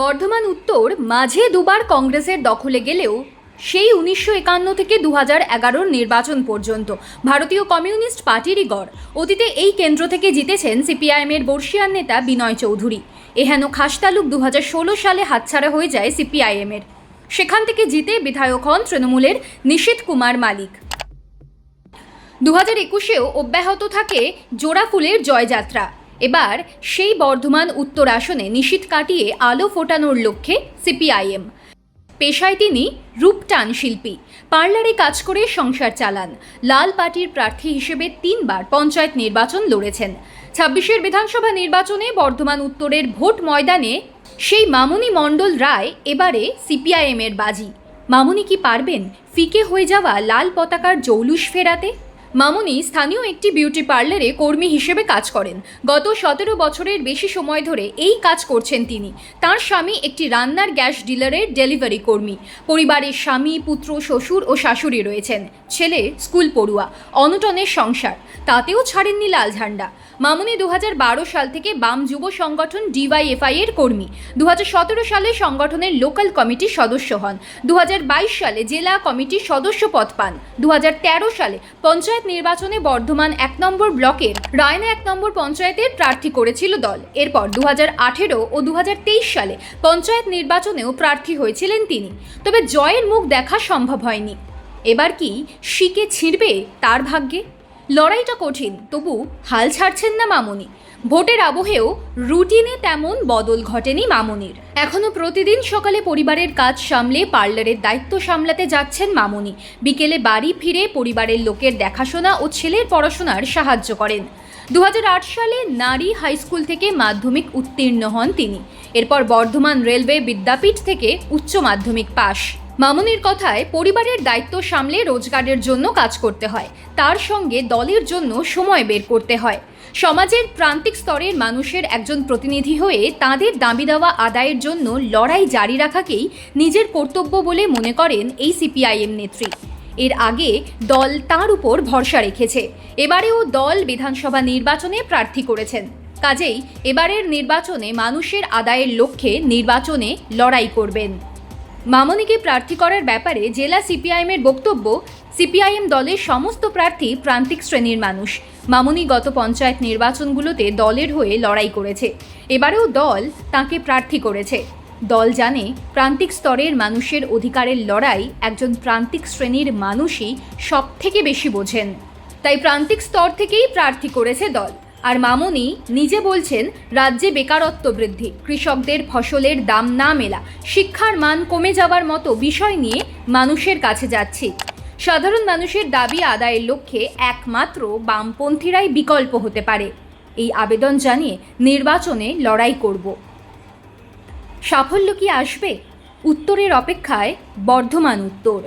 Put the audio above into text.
বর্ধমান উত্তর মাঝে দুবার কংগ্রেসের দখলে গেলেও সেই 1951 থেকে 2011 নির্বাচন পর্যন্ত ভারতীয় কমিউনিস্ট পার্টিরই গড়। অতীতে এই কেন্দ্র থেকে জিতেছেন সিপিআইএমের বর্ষীয়ান নেতা বিনয় চৌধুরী। এহেন খাসতালুক 2016 সালে হাতছাড়া হয়ে যায় সিপিআইএমের। সেখান থেকে জিতে বিধায়ক হন তৃণমূলের নিশীথ কুমার মালিক। 2021-এও অব্যাহত থাকে জোড়া ফুলের জয়যাত্রা। এবার সেই বর্ধমান উত্তর আসনে নিশীথ কাটিয়ে আলো ফোটানোর লক্ষ্যে সিপিআইএম। পেশায় তিনি রূপটান শিল্পী, পার্লারে কাজ করে সংসার চালান। লাল পার্টির প্রার্থী হিসেবে 3 বার পঞ্চায়েত নির্বাচন লড়েছেন। 26-এর বিধানসভা নির্বাচনে বর্ধমান উত্তরের ভোট ময়দানে সেই মামুনি মণ্ডল রায় এবারে সিপিআইএমের বাজি। মামুনি কি পারবেন ফিকে হয়ে যাওয়া লাল পতাকার জৌলুস ফেরাতে? মামুনি স্থানীয় একটি বিউটি পার্লারে কর্মী হিসেবে কাজ করেন। গত 17 বছরের বেশি সময় ধরে এই কাজ করছেন তিনি। তার স্বামী একটি রান্নার গ্যাস ডিলারের ডেলিভারি কর্মী। পরিবারের স্বামী, পুত্র, শ্বশুর ও শাশুড়ি রয়েছেন। ছেলে স্কুল পড়ুয়া, অনটনের সংসার, তাতেও ছাড়েননি লাল ঝান্ডা। মামুনি 2012 সাল থেকে বাম যুব সংগঠন ডিওয়াইএফআই এর কর্মী। 2017 সালে সংগঠনের লোকাল কমিটির সদস্য হন। 2022 সালে জেলা কমিটির সদস্য পদ পান। 2013 সালে পঞ্চায়েত নির্বাচনে বর্ধমান 1 নম্বর ব্লকের রায়না 1 নম্বর পঞ্চায়েতের প্রার্থী করেছিল দল। এরপর 2018 ও 2023 সালে পঞ্চায়েত নির্বাচনেও প্রার্থী হয়েছিলেন তিনি। তবে জয়ের মুখ দেখা সম্ভব হয়নি। এবার কি শিকে ছিঁড়বে তার ভাগ্যে? লড়াইটা কঠিন, তবু হাল ছাড়ছেন না মামুনি। ভোটের আবহেও রুটিনে তেমন বদল ঘটেনি মামুনির। এখনও প্রতিদিন সকালে পরিবারের কাজ সামলে পার্লারের দায়িত্ব সামলাতে যাচ্ছেন মামুনি। বিকেলে বাড়ি ফিরে পরিবারের লোকের দেখাশোনা ও ছেলের পড়াশোনার সাহায্য করেন। 2008 সালে নারী হাই স্কুল থেকে মাধ্যমিক উত্তীর্ণ হন তিনি। এরপর বর্ধমান রেলওয়ে বিদ্যাপীঠ থেকে উচ্চ মাধ্যমিক পাশ। মামুনির কথায় পরিবারের দায়িত্ব সামলে রোজগারের জন্য কাজ করতে হয়, তার সঙ্গে দলের জন্য সময় বের করতে হয়। সমাজের প্রান্তিক স্তরের মানুষের একজন প্রতিনিধি হয়ে তাদের দাবি দাওয়া আদায়ের জন্য লড়াই জারি রাখাকেই নিজের কর্তব্য বলে মনে করেন এই সিপিআইএম নেত্রী। এর আগে দল তাঁর উপর ভরসা রেখেছে। এবারেও দল বিধানসভা নির্বাচনে প্রার্থী করেছেন। কাজেই এবারের নির্বাচনে মানুষের আদায়ের লক্ষ্যে নির্বাচনে লড়াই করবেন। মামুনিকে প্রার্থী করার ব্যাপারে জেলা সিপিআইএমের বক্তব্য, সিপিআইএম দলের সমস্ত প্রার্থী প্রান্তিক শ্রেণীর মানুষ। মামুনি গত পঞ্চায়েত নির্বাচনগুলোতে দলের হয়ে লড়াই করেছে। এবারেও দল তাকে প্রার্থী করেছে। দল জানে প্রান্তিক স্তরের মানুষের অধিকারের লড়াই একজন প্রান্তিক শ্রেণীর মানুষই সব থেকে বেশি বোঝেন। তাই প্রান্তিক স্তর থেকেই প্রার্থী করেছে দল। আর মামুনি নিজে বলছেন, রাজ্যে বেকারত্ব বৃদ্ধি, কৃষকদের ফসলের দাম না মেলা, শিক্ষার মান কমে যাওয়ার মতো বিষয় নিয়ে মানুষের কাছে যাচ্ছি। সাধারণ মানুষের দাবি আদায়ের লক্ষ্যে একমাত্র বামপন্থীরাই বিকল্প হতে পারে। এই আবেদন জানিয়ে নির্বাচনে লড়াই করব। সাফল্য কি আসবে? উত্তরের অপেক্ষায় বর্ধমান উত্তর।